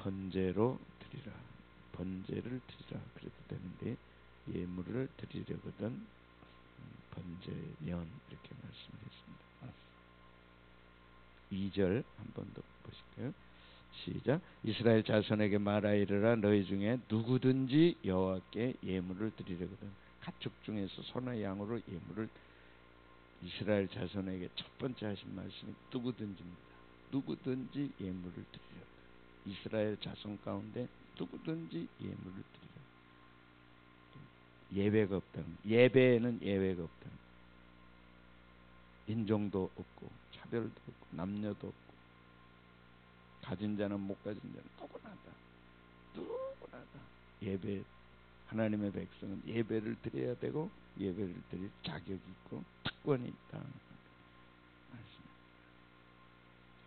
번제로 드리라. 번제를 드리라 그래도 되는데 예물을 드리려거든 번제연 이렇게 말씀드렸습니다. 2절 한 번 더 보실까요? 시작. 이스라엘 자손에게 말하 이르라. 너희 중에 누구든지 여호와께 예물을 드리려거든. 가축 중에서 소나 양으로 예물을 이스라엘 자손에게 첫 번째 하신 말씀이 누구든지입니다. 누구든지 예물을 드리려거든. 이스라엘 자손 가운데 누구든지 예물을 드리려. 예외가 없다는, 예배에는 예외가 없다는, 인종도 없고 차별도 없고 남녀도 없고 가진 자는 못 가진 자는 누구나 다 예배, 하나님의 백성은 예배를 드려야 되고 예배를 드릴 자격이 있고 특권이 있다.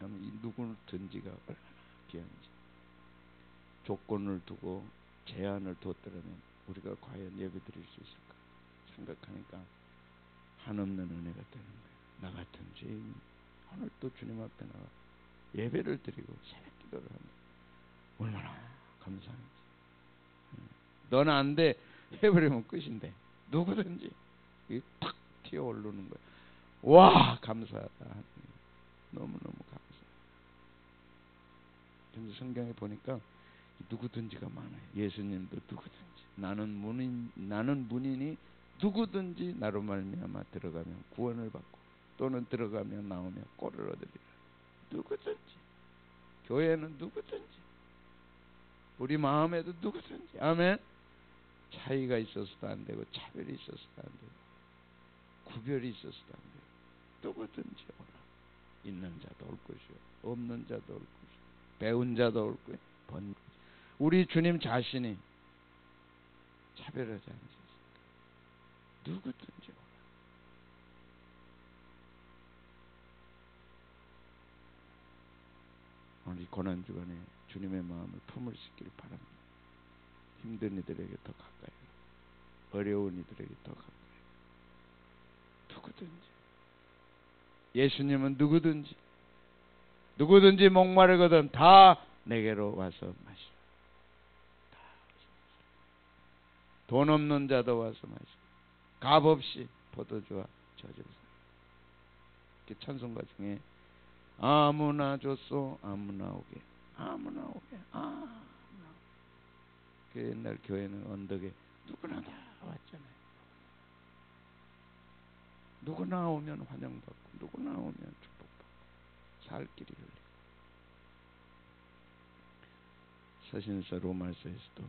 이 누구든지가 얼마나 귀한지. 조건을 두고 제한을 뒀더라면 우리가 과연 예배 드릴 수 있을까 생각하니까 한없는 은혜가 되는 거예요. 나 같은 죄인 오늘 또 주님 앞에 나가 예배를 드리고 새벽 기도를 하면 얼마나 감사한지. 너는 안 돼 해버리면 끝인데 누구든지 탁 튀어 오르는 거야. 와 감사하다. 너무너무 감사해. 근데 성경에 보니까 누구든지가 많아요. 예수님도 누구든지 나는 문인이 누구든지 나로 말미암아 들어가면 구원을 받고 또는 들어가면 나오면 꼴을 얻으리라. 누구든지. 교회는 누구든지. 우리 마음에도 누구든지. 아멘. 차이가 있어서도 안 되고 차별이 있어서도 안 되고 구별이 있어서도 안 되고 누구든지 오라. 있는 자도 올 것이요 없는 자도 올 것이요 배운 자도 올 거예요. 우리 주님 자신이 차별하지 않으셨습니까? 누구든지 오라. 오늘 이 고난주간에 주님의 마음을 품을 수 있기를 바랍니다. 힘든 이들에게 더 가까이, 어려운 이들에게 더 가까이. 누구든지. 예수님은 누구든지 목마르거든 다 내게로 와서 마시라. 돈 없는 자도 와서 마시고 값 없이 포도주와 저주를 사라. 찬송가 중에 아무나 줬소 아무나 오게 아무나 오게 아무나 오게. 그 옛날 교회는 언덕에 누구나 다 왔잖아요. 누구나 오면 환영받고 누구나 오면 축복받고 살 길이 열리고. 서신서 로마서에서도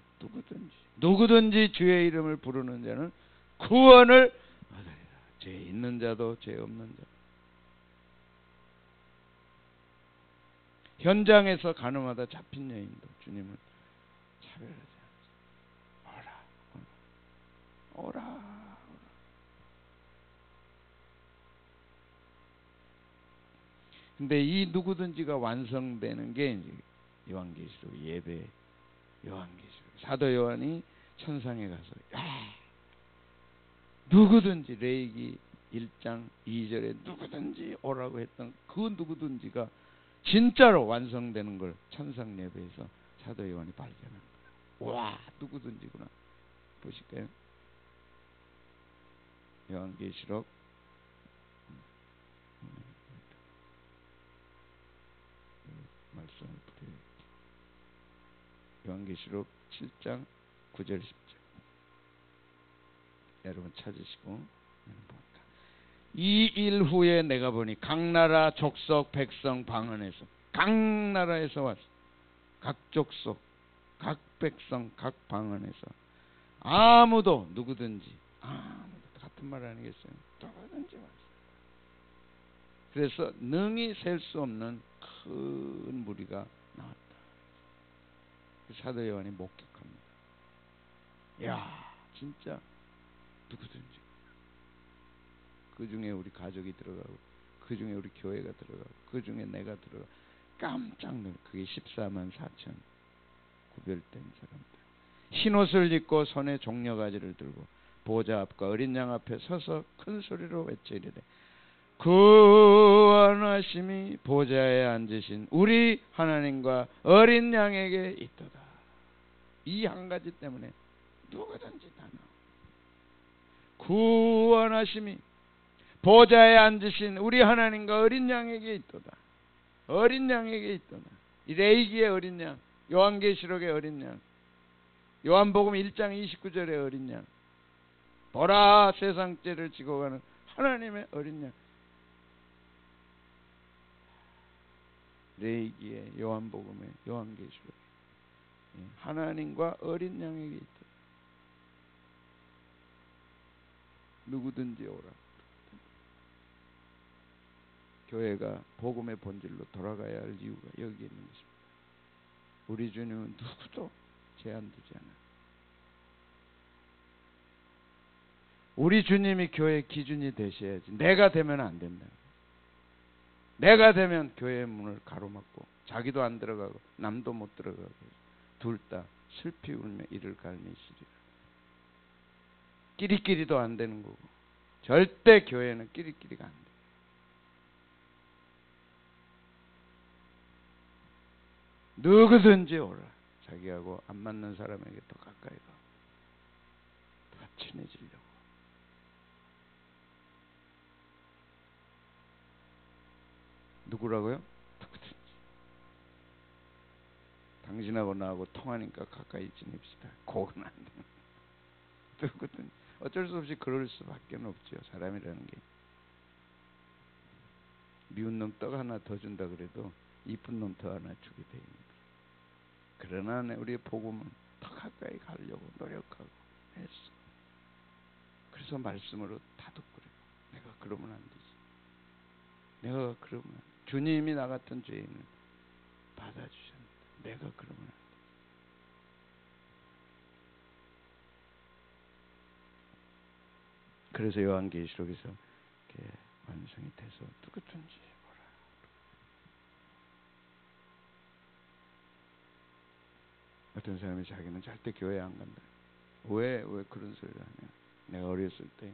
누구든지 주의 이름을 부르는 자는 구원을 얻으리라. 죄 있는 자도 죄 없는 자도. 현장에서 가늠하다 잡힌 여인도 주님은 차별하지 않으세요. 오라. 근데 이 누구든지가 완성되는 게 이제 요한계시록 예배, 요한계시록 사도 요한이 천상에 가서 누구든지 레위기 1장 2절에 누구든지 오라고 했던 그 누구든지가 진짜로 완성되는 걸 천상 예배에서 사도 요한이 발견한 거예요. 와 누구든지구나. 보실까요? 요한계시록 말씀을 드려요. 요한계시록 7장 9절 10절 여러분 찾으시고 이 일 후에 내가 보니 각 나라 족속 백성 방언에서 각 나라에서 왔어. 각 족속 각 백성 각 방언에서 아무도 누구든지 아무도 같은 말 아니겠어요? 누구든지 왔어. 그래서 능히 셀 수 없는 큰 무리가 나왔다. 사도 요한이 목격합니다. 야 진짜 누구든지. 그 중에 우리 가족이 들어가고 그 중에 우리 교회가 들어가고 그 중에 내가 들어가고 깜짝 놀라. 그게 14만 4천 구별된 사람들. 흰옷을 입고 손에 종려가지를 들고 보좌 앞과 어린 양 앞에 서서 큰 소리로 외쳐 이르되 구원하심이 보좌에 앉으신 우리 하나님과 어린 양에게 있도다. 이 한 가지 때문에 누구든지 다 나와. 구원하심이 보좌에 앉으신 우리 하나님과 어린 양에게 있도다. 어린 양에게 있도다. 이 레위기의 어린 양, 요한계시록의 어린 양, 요한복음 1장 29절의 어린 양, 보라 세상 죄를 지고 가는 하나님의 어린 양. 레위기의 요한복음의 요한계시록, 하나님과 어린 양에게 있다. 누구든지 오라. 교회가 복음의 본질로 돌아가야 할 이유가 여기에 있는 것입니다. 우리 주님은 누구도 제한두지 않아요. 우리 주님이 교회의 기준이 되셔야지. 내가 되면 안 된다. 내가 되면 교회의 문을 가로막고 자기도 안 들어가고 남도 못 들어가고 둘 다 슬피 울며 이를 갈미시리라. 끼리끼리도 안 되는 거고 절대 교회는 끼리끼리가 안 돼. 누구든지 오라. 자기하고 안 맞는 사람에게 더 가까이 가. 더 친해지려고. 누구라고요? 누구든지. 당신하고 나하고 통하니까 가까이 지냅시다. 그건 안 돼. 누구든지. 어쩔 수 없이 그럴 수밖에 없죠. 사람이라는 게. 미운 놈 떡 하나 더 준다 그래도 이쁜 놈 더 하나 주게 돼 있는 거예요. 그러나 우리의 복음은 더 가까이 가려고 노력하고 했어. 그래서 말씀으로 다독거려. 내가 그러면 안 되지. 내가 그러면 안 돼. 주님이 나 같은 죄인을 받아주셨는데 내가 그러면 안 돼. 그래서 요한계시록에서 이렇게 완성이 돼서 누구든지 오라. 어떤 사람이 자기는 절대 교회 안 간다. 왜 그런 소리를 하냐. 내가 어렸을 때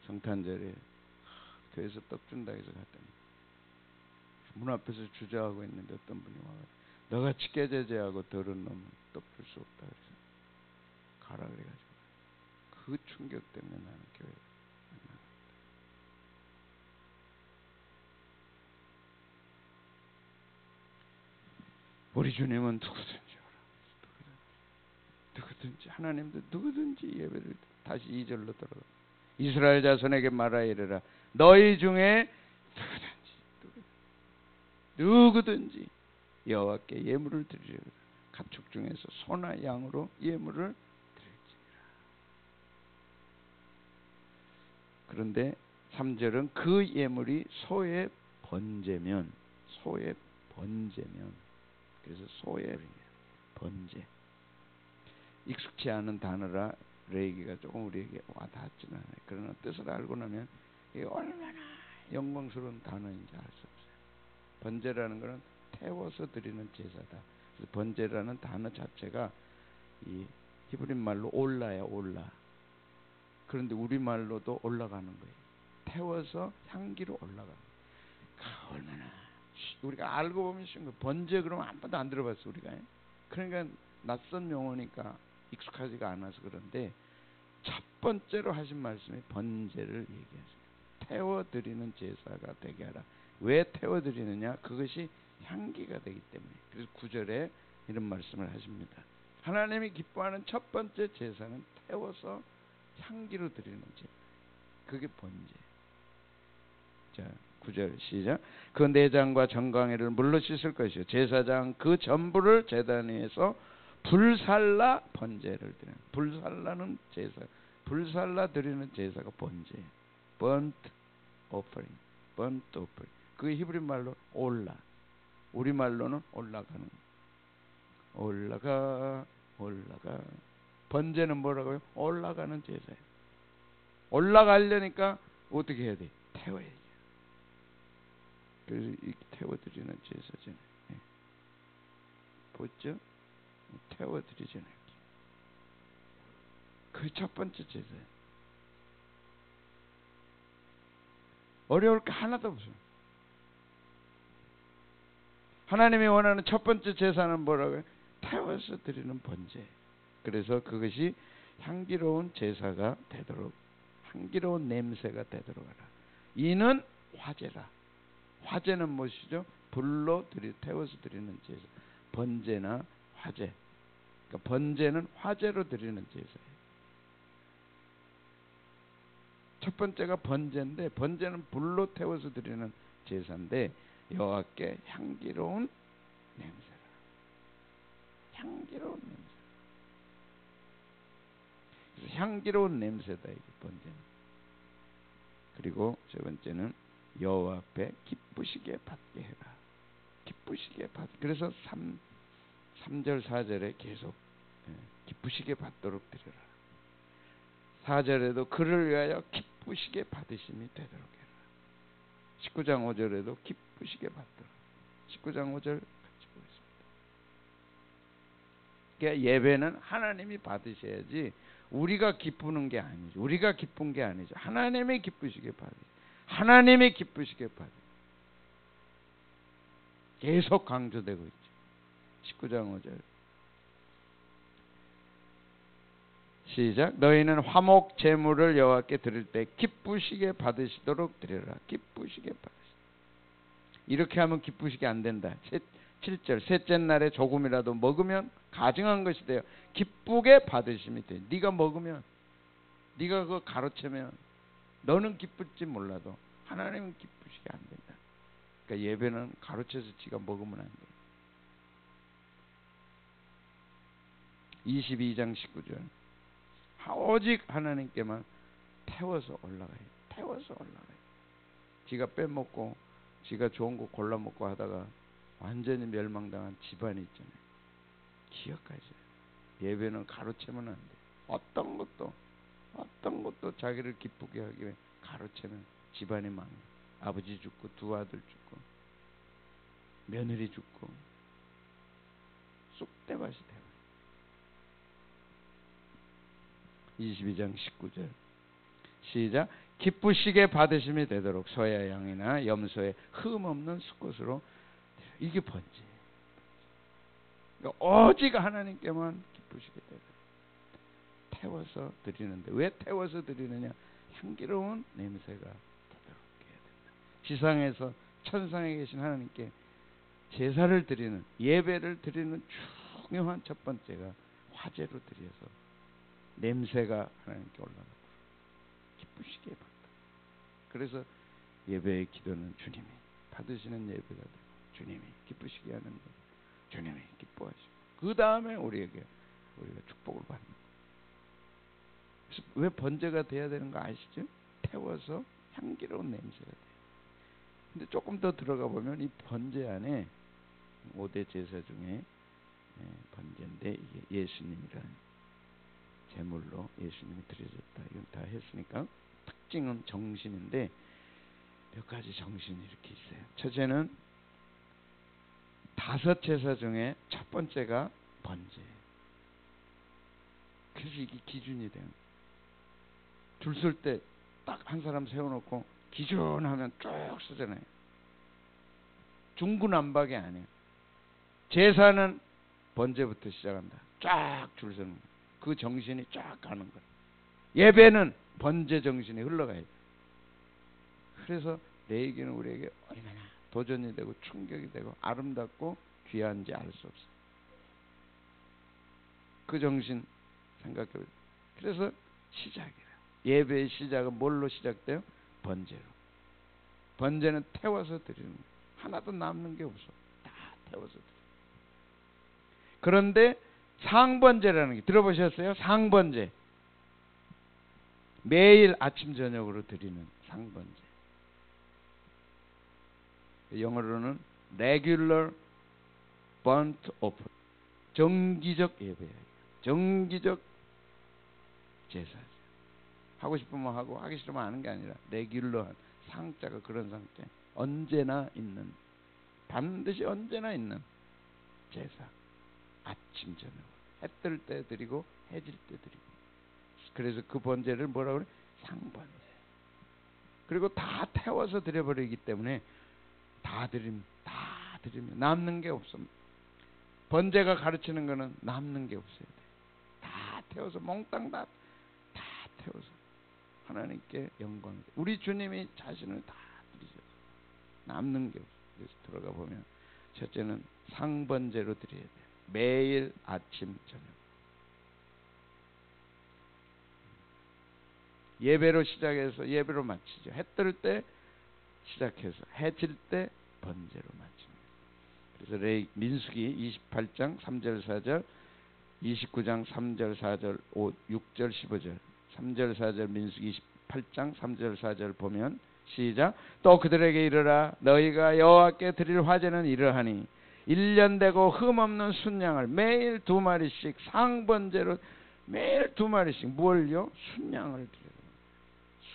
성탄절에 교회에서 떡 준다 해서 갔더니 문 앞에서 주저하고 있는데 어떤 분이 와가지고 너같이 깨제제하고 더러운 놈은 떡 줄 수 없다 그래서 가라 그래가지고 그 충격 때문에 나는 교회를 안 나갔다. 우리 주님은 누구든지 오라. 누구든지 하나님도 누구든지 예배를 다시 2절로 돌아가. 이스라엘 자손에게 말하여 이르라. 너희 중에 누구든지 여호와께 예물을 드리려. 가축 중에서 소나 양으로 예물을 드릴지니라. 그런데 3절은 그 예물이 소의 번제면 그래서 소의 번제. 익숙치 않은 단어라 레위기가 조금 우리에게 와닿지는 않아요. 그러나 뜻을 알고 나면 이게 얼마나 영광스러운 단어인지 알 수 없어요. 번제라는 것은 태워서 드리는 제사다. 그래서 번제라는 단어 자체가 이 히브리 말로 올라야 올라. 그런데 우리 말로도 올라가는 거예요. 태워서 향기로 올라가는 거예요. 얼마나 우리가 알고 보면 쉬운 거예요. 번제 그러면 한 번도 안 들어봤어 우리가. 그러니까 낯선 용어니까 익숙하지가 않아서 그런데 첫 번째로 하신 말씀이 번제를 얘기하십니다. 태워드리는 제사가 되게 하라. 왜 태워드리느냐? 그것이 향기가 되기 때문에. 그래서 9절에 이런 말씀을 하십니다. 하나님이 기뻐하는 첫 번째 제사는 태워서 향기로 드리는 제사. 그게 번제. 자, 9절 시작. 그 내장과 정강이를 물로 씻을 것이요 제사장 그 전부를 제단 위에서 불살라 번제를 드리는. 불살라는 제사. 불살라 드리는 제사가 번제. burnt offering. 그 히브리 말로 올라. 우리 말로는 올라가는. 올라가. 번제는 뭐라고요? 올라가는 제사예요. 올라가려니까 어떻게 해야 돼? 태워야지. 그래서 이렇게 태워드리는 제사잖아요. 네. 보죠? 태워드리잖아요. 그 첫 번째 제사예요. 어려울 게 하나도 없어요. 하나님이 원하는 첫 번째 제사는 뭐라고요? 태워서 드리는 번제. 그래서 그것이 향기로운 제사가 되도록, 향기로운 냄새가 되도록 하라. 이는 화제라. 화제는 무엇이죠? 불로 태워서 드리는 제사. 번제나 화제. 그러니까 번제는 화제로 드리는 제사예요. 첫 번째가 번제인데, 번제는 불로 태워서 드리는 제사인데 여호와께 향기로운 냄새라. 향기로운 냄새. 그래서 향기로운 냄새다, 이게 번제는. 그리고 세 번째는 여호와 앞에 기쁘시게 받게 해라. 기쁘시게 받. 그래서 3절 4절에 계속 기쁘시게 받도록 드려라. 4절에도 그를 위하여 기쁘시게 받으심이 되도록 해라. 19장 5절에도 기쁘시게 받도록. 19장 5절 같이 보겠습니다. 그러니까 예배는 하나님이 받으셔야지 우리가 기쁘는 게 아니죠. 우리가 기쁜 게 아니죠. 하나님이 기쁘시게 받으세요. 하나님이 기쁘시게 받으세요. 계속 강조되고 있죠. 19장 5절 시작. 너희는 화목 제물을 여호와께 드릴 때 기쁘시게 받으시도록 드려라. 기쁘시게 받으시도록. 이렇게 하면 기쁘시게 안 된다. 7절 셋째 날에 조금이라도 먹으면 가증한 것이 돼요. 기쁘게 받으심이 돼. 네가 먹으면, 네가 그거 가로채면 너는 기쁠지 몰라도 하나님은 기쁘시게 안 된다. 그러니까 예배는 가로채서 지가 먹으면 안 돼. 22장 19절 오직 하나님께만 태워서 올라가요. 태워서 올라가요. 지가 빼먹고 지가 좋은 거 골라 먹고 하다가 완전히 멸망당한 집안이 있잖아요. 기억하세요. 예배는 가로채면 안 돼. 어떤 것도 자기를 기쁘게 하기 위해 가로채면 집안이 망해. 아버지 죽고 두 아들 죽고 며느리 죽고 쑥대밭이 돼요. 22장 19절 시작. 기쁘시게 받으심이 되도록 소야 양이나 염소의 흠 없는 수컷으로. 이게 번제. 그러니까 오직 하나님께만 기쁘시게 되도록 태워서 드리는데, 왜 태워서 드리느냐? 향기로운 냄새가 되도록 해야 된다. 지상에서 천상에 계신 하나님께 제사를 드리는, 예배를 드리는 중요한 첫 번째가 화제로 드려서 냄새가 하나님께 올라가고 기쁘시게 받다. 그래서 예배의 기도는 주님이 받으시는 예배가 되고 주님이 기쁘시게 하는 것, 주님이 기뻐하시고 그 다음에 우리가 축복을 받는 거예요. 그래서 왜 번제가 돼야 되는 거 아시죠? 태워서 향기로운 냄새가 돼요. 근데 조금 더 들어가 보면 이 번제 안에 5대 제사 중에 번제인데, 이게 예수님이라는 제물로 예수님이 드려졌다. 이건 다 했으니까 특징은 정신인데 몇 가지 정신이 이렇게 있어요. 첫째는 5 제사 중에 첫 번째가 번제. 그래서 이게 기준이 돼요. 줄 설 때 딱 한 사람 세워놓고 기준하면 쭉 서잖아요. 중구난박이 아니에요. 제사는 번제부터 시작한다. 쫙 줄 서는 거예요. 그 정신이 쫙 가는 거예요. 예배는 번제 정신이 흘러가요. 그래서 내에게는 우리에게 얼마나 도전이 되고 충격이 되고 아름답고 귀한지 알 수 없어요. 그 정신 생각해보세요. 그래서 시작이에요. 예배의 시작은 뭘로 시작돼요? 번제로. 번제는 태워서 드리는 거예요. 하나도 남는 게 없어. 다 태워서 드려요. 그런데 상번제라는 게 들어보셨어요? 상번제. 매일 아침 저녁으로 드리는 상번제. 영어로는 regular burnt offering. 정기적 예배예요. 정기적 제사죠. 하고 싶으면 하고 하기 싫으면 하는 게 아니라 레귤러한, 상자가 그런 상자. 언제나 있는, 반드시 언제나 있는 제사. 아침 저녁. 해 뜰 때 드리고 해질 때 드리고. 그래서 그 번제를 뭐라고 그래? 상번제. 그리고 다 태워서 드려버리기 때문에 다 드리면 남는 게 없습니다. 번제가 가르치는 거는 남는 게 없어야 돼. 다 태워서 몽땅 다 태워서 하나님께 영광. 우리 주님이 자신을 다 드리셔서 남는 게 없어요. 그래서 들어가 보면 첫째는 상번제로 드려야 돼. 매일 아침 저녁. 예배로 시작해서 예배로 마치죠. 해 뜰 때 시작해서 해 질 때 번제로 마칩니다. 그래서 민수기 28장 3절 4절, 29장 3절 4절 6절 15절, 3절 4절 민수기 28장 3절 4절 보면 시작. 또 그들에게 이르라. 너희가 여호와께 드릴 화제는 이러하니 1년 되고 흠없는 순양을 매일 2마리씩 상번제로 매일 2마리씩 뭘요? 순양을 드려요.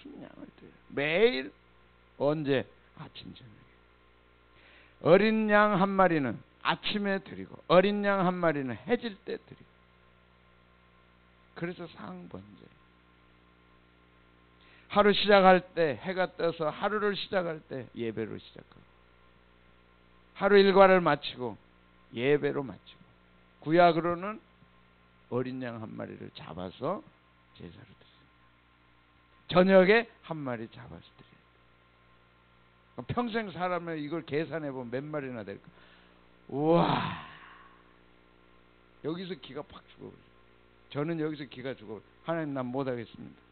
순양을 드려요. 매일. 언제? 아침 저녁에. 어린 양 1마리는 아침에 드리고 어린 양 1마리는 해질 때 드리고. 그래서 상번제. 하루 시작할 때 해가 떠서 하루를 시작할 때 예배로 시작하고 하루 일과를 마치고 예배로 마치고 구약으로는 어린 양 1마리를 잡아서 제사로 드립니다. 저녁에 1마리 잡아서 드려요. 평생 살아면 이걸 계산해보면 몇 마리나 될까? 우와, 여기서 기가 팍 죽어버려요. 저는 여기서 기가 죽어버려요. 하나님 난 못하겠습니다.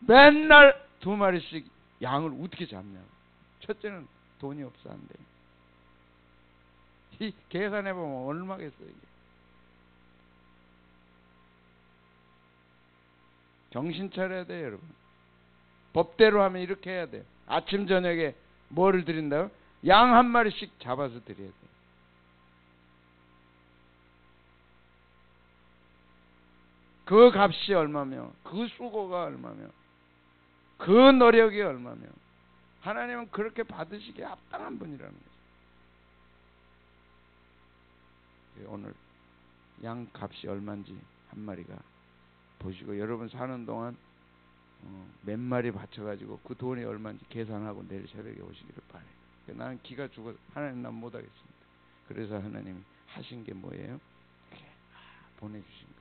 맨날 2마리씩 양을 어떻게 잡냐고. 첫째는 돈이 없어 안 돼요. 이 계산해보면 얼마겠어요 이게. 정신 차려야 돼요 여러분. 법대로 하면 이렇게 해야 돼요. 아침 저녁에 뭐를 드린다고? 양 1마리씩 잡아서 드려야 돼요. 그 값이 얼마며 그 수고가 얼마며 그 노력이 얼마며 하나님은 그렇게 받으시기에 합당한 분이라는 거죠. 오늘 양 값이 얼마인지 1마리가 보시고 여러분 사는 동안 몇 마리 바쳐가지고 그 돈이 얼마인지 계산하고 내일 새벽에 오시기를 바래요. 나는 기가 죽어. 하나님 난 못하겠습니다. 그래서 하나님이 하신 게 뭐예요? 보내주신 거예요.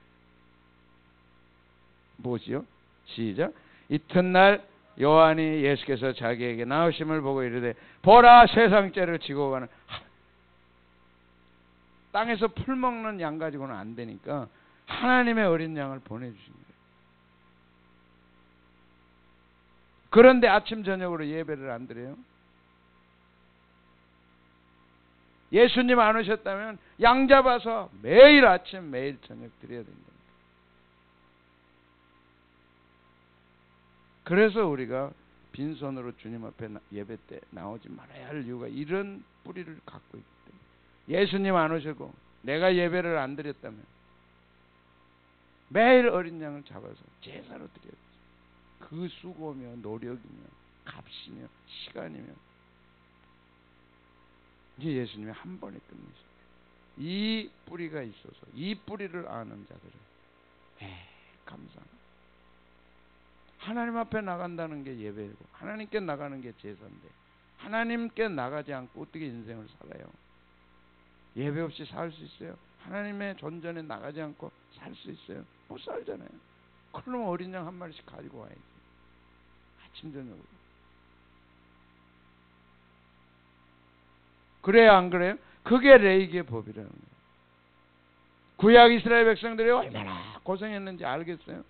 뭐지요? 시작. 이튿날 요한이 예수께서 자기에게 나오심을 보고 이르되 보라 세상 죄를 지고 가는. 땅에서 풀 먹는 양 가지고는 안 되니까 하나님의 어린 양을 보내주신 거예요. 그런데 아침 저녁으로 예배를 안 드려요? 예수님 안 오셨다면 양 잡아서 매일 아침 매일 저녁 드려야 된다. 그래서 우리가 빈손으로 주님 앞에 예배 때 나오지 말아야 할 이유가 이런 뿌리를 갖고 있기 때문에. 예수님 안 오시고 내가 예배를 안 드렸다면 매일 어린 양을 잡아서 제사로 드려야 돼. 그 수고며 노력이며 값이며 시간이며 이제 예수님이 한 번에 끝내십니다. 이 뿌리가 있어서 이 뿌리를 아는 자들은 감사합니다. 하나님 앞에 나간다는 게 예배이고 하나님께 나가는 게 제사인데 하나님께 나가지 않고 어떻게 인생을 살아요? 예배 없이 살 수 있어요? 하나님의 존전에 나가지 않고 살 수 있어요? 못 살잖아요. 그러면 어린 양 1마리씩 가지고 와야지. 아침 저녁으로. 그래요 안 그래요? 그게 레위기의 법이라는 거예요. 구약 이스라엘 백성들이 얼마나 고생했는지 알겠어요?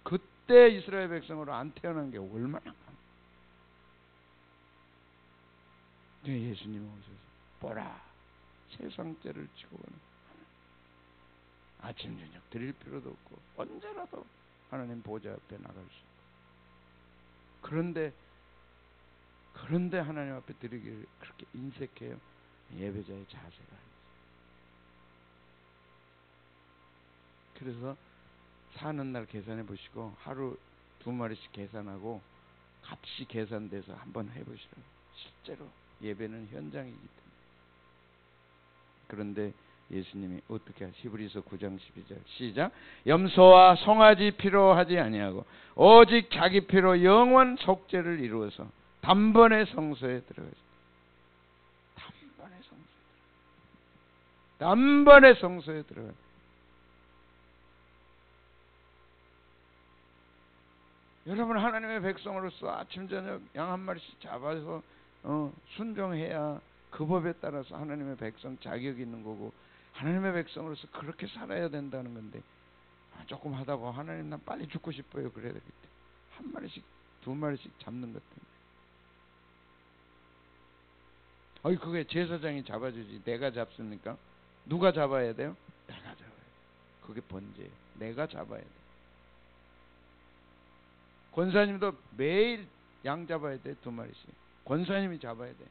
그때 이스라엘 백성으로 안 태어난 게 얼마나 많아요. 예수님이 오셔서 보라 세상 죄를 지고 가는 아침 저녁 드릴 필요도 없고 언제라도 하나님 보좌 앞에 나갈 수 있고 그런데 하나님 앞에 드리기를 그렇게 인색해요. 예배자의 자세가 아니죠. 그래서 사는 날 계산해 보시고 하루 2마리씩 계산하고 값이 계산돼서 한번 해보시라고. 실제로 예배는 현장이기 때문에. 그런데 예수님이 어떻게 히브리서 9장 12절 시작. 염소와 송아지 피로 하지 아니하고 오직 자기 피로 영원 속죄를 이루어서 단번에 성소에 들어가서 단번에 성소에 들어가. 여러분, 하나님의 백성으로서 아침 저녁 양 한 마리씩 잡아서 순종해야 그 법에 따라서 하나님의 백성 자격이 있는 거고, 하나님의 백성으로서 그렇게 살아야 된다는 건데, 조금 하다 보면 하나님 난 빨리 죽고 싶어요 그래야 되겠다. 한 마리씩 두 마리씩 잡는 것 때문에. 그게 제사장이 잡아주지 내가 잡습니까? 누가 잡아야 돼요? 내가 잡아야 돼. 그게 번제예요. 내가 잡아야 돼. 권사님도 매일 양 잡아야 돼. 2마리씩. 권사님이 잡아야 돼.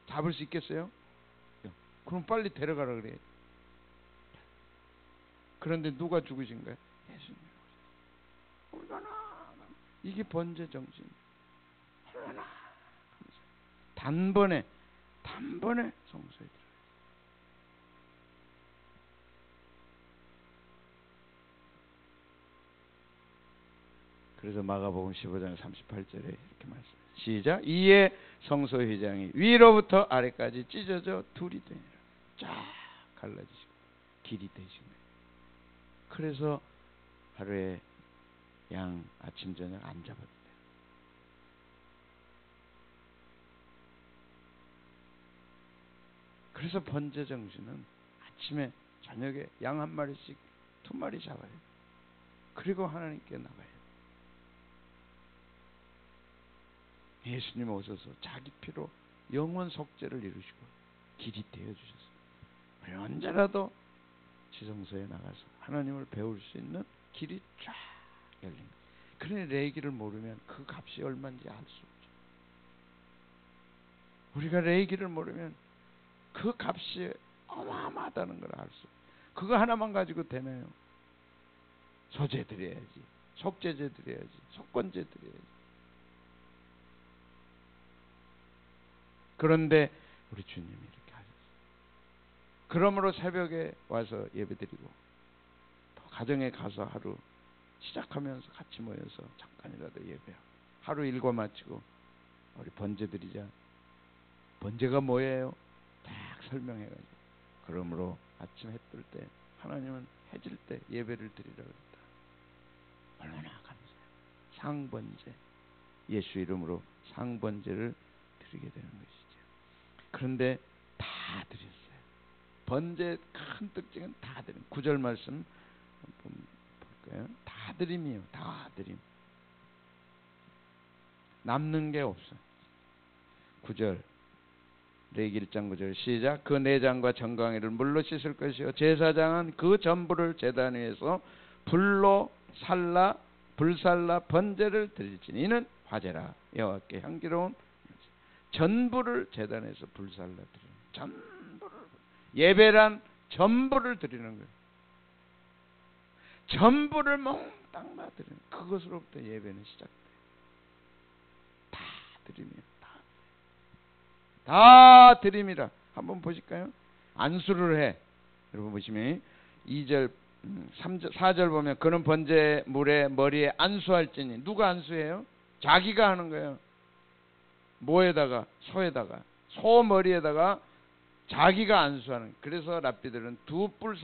잡을 수 있겠어요? 그럼 빨리 데려가라 그래. 그런데 누가 죽으신 거예요? 예수님. 얼마나 이게 번제 정신. 얼마나 단번에 성소에 들어가요. 그래서 마가복음 15장 38절에 이렇게 말씀해요. 시작. 이에 성소 회장이 위로부터 아래까지 찢어져 둘이 되니라. 쫙 갈라지시고 길이 되시고. 그래서 하루에 양 아침 저녁 안 잡아도 돼요. 그래서 번제 정신은 아침에 저녁에 양 한 마리씩 2마리 잡아야 돼요. 그리고 하나님께 나가야 돼요. 예수님 오셔서 자기 피로 영원 속죄를 이루시고 길이 되어주셨어요. 우리 언제라도 지성소에 나가서 하나님을 배울 수 있는 길이 쫙 열린 거예요. 그러니 레위기를 모르면 그 값이 얼마인지 알 수 없죠. 우리가 레위기를 모르면 그 값이 어마어마하다는 걸 알 수 없어요. 그거 하나만 가지고 되나요? 소제 드려야지, 속죄제 드려야지, 속건제 드려야지. 그런데 우리 주님이 이렇게 하셨어요. 그러므로 새벽에 와서 예배드리고 또 가정에 가서 하루 시작하면서 같이 모여서 잠깐이라도 예배하고 하루 일과 마치고 우리 번제 드리자. 번제가 뭐예요? 딱 설명해가지고 그러므로 아침 해 뜰 때 하나님은 해질 때 예배를 드리라고 했다. 얼마나 감사해요. 상번제, 예수 이름으로 상번제를 드리게 되는 것이죠. 그런데 다 드렸어요. 번제 큰 특징은 다 드림. 9절 말씀 볼까요? 다 드림이에요. 다 드림. 남는 게 없어요. 9절 레위기 1장 9절 시작. 그 내장과 정강이를 물로 씻을 것이요 제사장은 그 전부를 제단 위에서 불살라 번제를 드릴지니 이는 화제라 여호와께 향기로운 전부를 제단에서 불살라 드리는 전부를. 예배란 전부를 드리는 거예요. 전부를 몽땅 다 드리는 그것으로부터 예배는 시작돼요. 다 드림이에요. 다 드림이라. 한번 보실까요? 안수를 해. 여러분 보시면 2절 3절 4절 보면 그는 번제 물에 머리에 안수할지니. 누가 안수해요? 자기가 하는 거예요. 뭐에다가? 소에다가. 소 머리에다가 자기가 안수하는. 그래서 랍비들은 두 뿔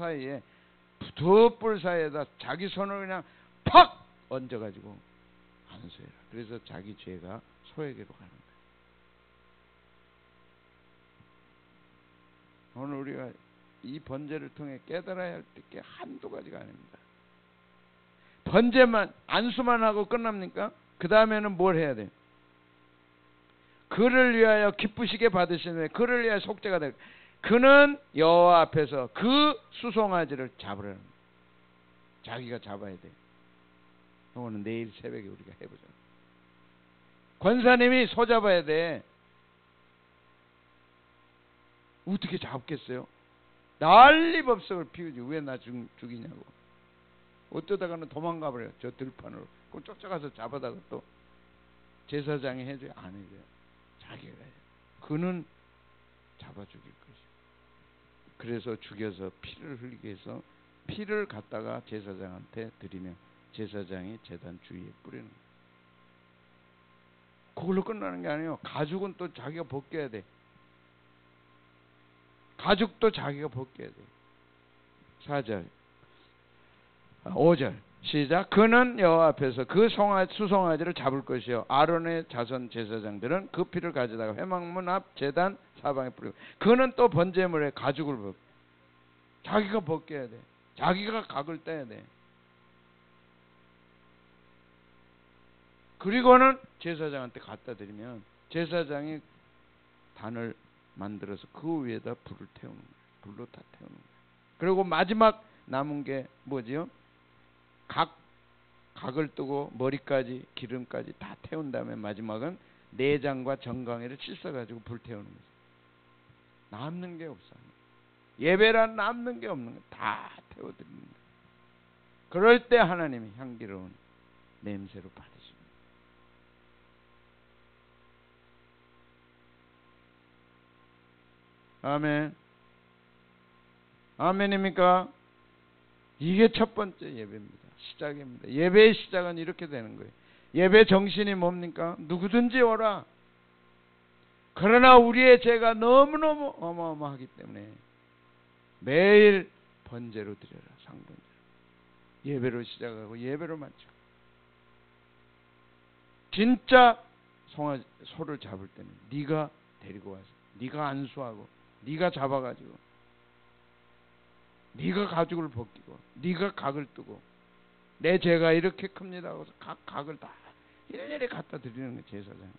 사이에다 자기 손을 그냥 팍 얹어가지고 안수해라. 그래서 자기 죄가 소에게로 가는 거예요. 오늘 우리가 이 번제를 통해 깨달아야 할 게 한두 가지가 아닙니다. 번제만 안수만 하고 끝납니까? 그 다음에는 뭘 해야 돼요? 그를 위하여 기쁘시게 받으시는 그를 위하여 속죄가 될. 그는 여호와 앞에서 그 수송아지를 잡으라는 거예요. 자기가 잡아야 돼요. 오늘 내일 새벽에 우리가 해보자. 권사님이 소 잡아야 돼. 어떻게 잡겠어요? 난리법석을 피우지. 왜 나 죽이냐고. 어쩌다가는 도망가 버려요. 저 들판으로. 그럼 쫓아가서 잡아다가 또 제사장이 해줘요? 안 해줘요. 자기가 해요. 그는 잡아 죽일 것이고 그래서 죽여서 피를 흘리게 해서 피를 갖다가 제사장한테 드리면 제사장이 제단 주위에 뿌리는 거예요. 그걸로 끝나는 게 아니에요. 가죽은 또 자기가 벗겨야 돼. 가죽도 자기가 벗겨야 돼. 4절 5절 시작. 그는 여호와 앞에서 그 수송아지를 잡을 것이요 아론의 자손 제사장들은 그 피를 가져다가 회막문 앞 제단 사방에 뿌리고. 그는 또 번제물에 가죽을 벗고 자기가 벗겨야 돼. 자기가 각을 떼야 돼. 그리고는 제사장한테 갖다 드리면 제사장이 단을 만들어서 그 위에다 불을 태우는 거예요. 불로 다 태우는 거예요. 그리고 마지막 남은 게 뭐지요? 각을 뜨고 머리까지 기름까지 다 태운 다음에 마지막은 내장과 정강이를 씻어가지고 불 태우는 거죠. 남는 게 없어요. 예배란 남는 게 없는 거예요. 다 태워드리는 거예요. 그럴 때 하나님이 향기로운 냄새로 받으십니다. 아멘. 아멘입니까? 이게 첫 번째 예배입니다. 시작입니다. 예배의 시작은 이렇게 되는 거예요. 예배 정신이 뭡니까? 누구든지 오라. 그러나 우리의 죄가 너무너무 어마어마하기 때문에 매일 번제로 드려라. 상번제로. 예배로 시작하고 예배로 마치고. 진짜 소를 잡을 때는 네가 데리고 와서 네가 안수하고 네가 잡아가지고 네가 가죽을 벗기고 네가 각을 뜨고 내 죄가 이렇게 큽니다 하고서 각을 다 일일이 갖다 드리는 거예요. 제사장이.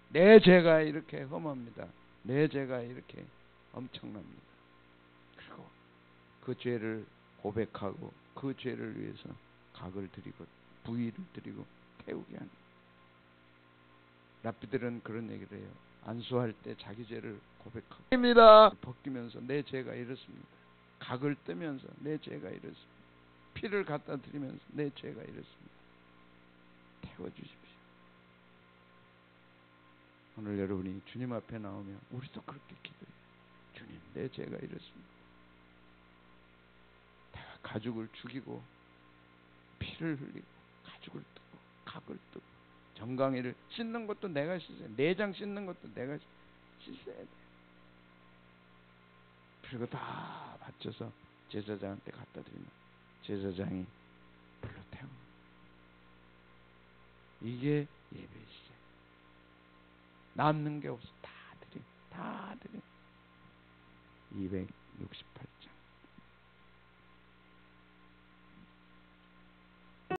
내 죄가 이렇게 험합니다. 내 죄가 이렇게 엄청납니다. 그리고 그 죄를 고백하고 그 죄를 위해서 각을 드리고 부위를 드리고 태우게 하는 거예요. 랍비들은 그런 얘기를 해요. 안수할 때 자기 죄를 고백하고 입니다. 벗기면서 내 죄가 이렇습니다. 각을 뜨면서 내 죄가 이렇습니다. 피를 갖다 드리면서 내 죄가 이렇습니다. 태워주십시오. 오늘 여러분이 주님 앞에 나오면 우리도 그렇게 기도해요. 주님, 내 죄가 이렇습니다. 내가 가죽을 죽이고 피를 흘리고 가죽을 뜨고 각을 뜨고 정강이를 씻는 것도 내가 씻어야 돼. 내장 씻는 것도 내가 씻어야 돼. 그리고 다 받쳐서 제사장한테 갖다 드리면 제사장이 불러 태우는 이게 예배의 시작. 남는 게 없어. 다 드려. 268절